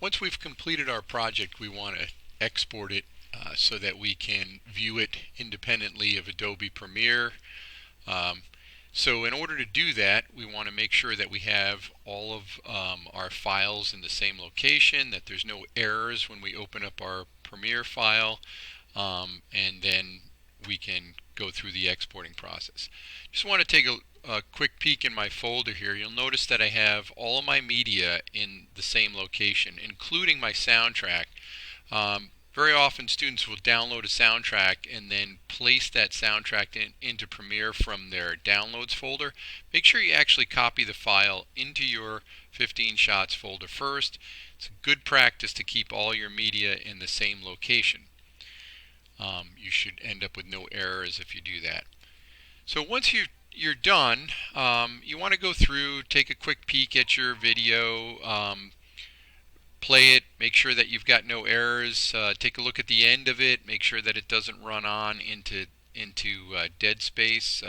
Once we've completed our project, we want to export it so that we can view it independently of Adobe Premiere. Um, so in order to do that, we want to make sure that we have all of our files in the same location, that there's no errors when we open up our Premiere file, and then we can go through the exporting process. Just want to take a quick peek in my folder here. You'll notice that I have all of my media in the same location, including my soundtrack. Very often students will download a soundtrack and then place that soundtrack into Premiere from their downloads folder. Make sure you actually copy the file into your 15 shots folder first. It's a good practice to keep all your media in the same location. You should end up with no errors if you do that. So once you're done, you want to go through, take a quick peek at your video, play it, make sure that you've got no errors, take a look at the end of it, make sure that it doesn't run on into dead space.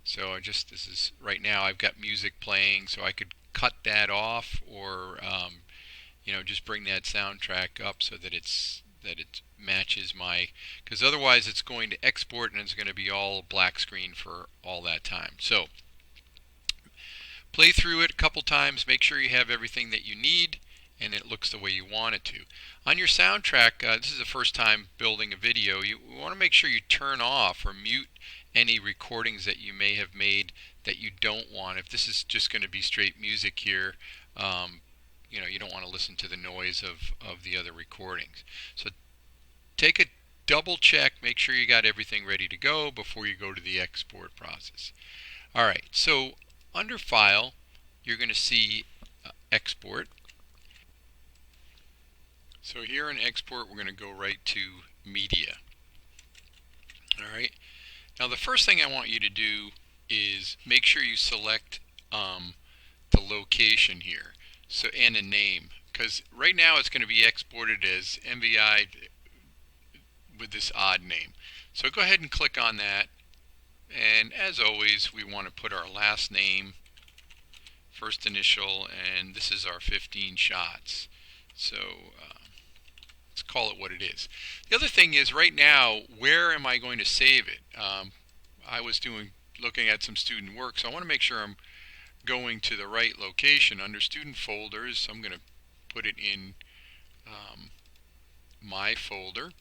So this is right now I've got music playing, so I could cut that off, or just bring that soundtrack up so that it matches my, because otherwise it's going to export and it's going to be all black screen for all that time. So play through it a couple times, make sure you have everything that you need and it looks the way you want it to. On your soundtrack, this is the first time building a video, you want to make sure you turn off or mute any recordings that you may have made that you don't want. If this is just going to be straight music here, you don't want to listen to the noise of the other recordings. So take a double check, make sure you got everything ready to go before you go to the export process. Alright, so under File, you're going to see Export. So here in Export, we're going to go right to Media. Alright, now the first thing I want you to do is make sure you select the location here, and a name, because right now it's going to be exported as MVI with this odd name. So go ahead and click on that, and as always we want to put our last name, first initial, and this is our 15 shots. So let's call it what it is. The other thing is, right now, where am I going to save it? I was looking at some student work, so I want to make sure I'm going to the right location. Under student folders, I'm going to put it in my folder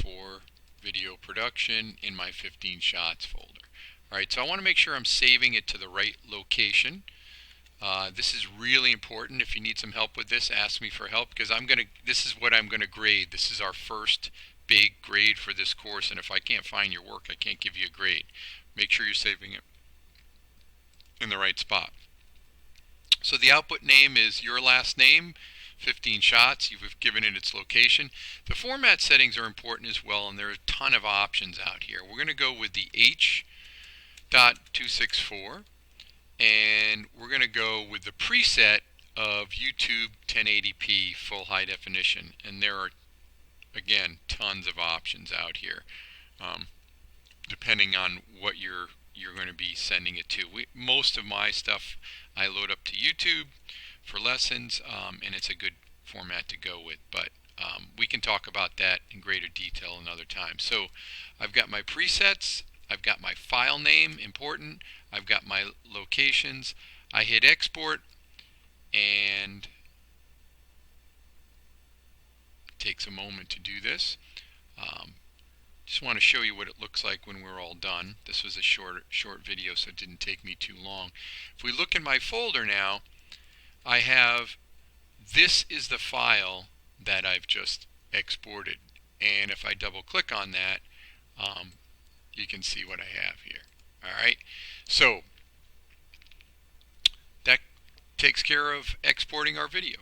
for video production in my 15 shots folder. Alright, so I want to make sure I'm saving it to the right location. This is really important. If you need some help with this, ask me for help, because this is what I'm going to grade. This is our first big grade for this course, and if I can't find your work, I can't give you a grade. Make sure you're saving it in the right spot. So the output name is your last name, 15 shots. You've given it its location. The format settings are important as well, and there are a ton of options out here. We're going to go with the H.264, and we're going to go with the preset of YouTube 1080p full high definition, and there are, again, tons of options out here, depending on what you're going to be sending it to. Most of my stuff I load up to YouTube for lessons, and it's a good format to go with, but we can talk about that in greater detail another time. So I've got my presets, I've got my file name, important, I've got my locations. I hit export, and it takes a moment to do this. Just want to show you what it looks like when we're all done. This was a short video, so it didn't take me too long. If we look in my folder now, I have, this is the file that I've just exported, and if I double click on that, you can see what I have here. Alright, so that takes care of exporting our video.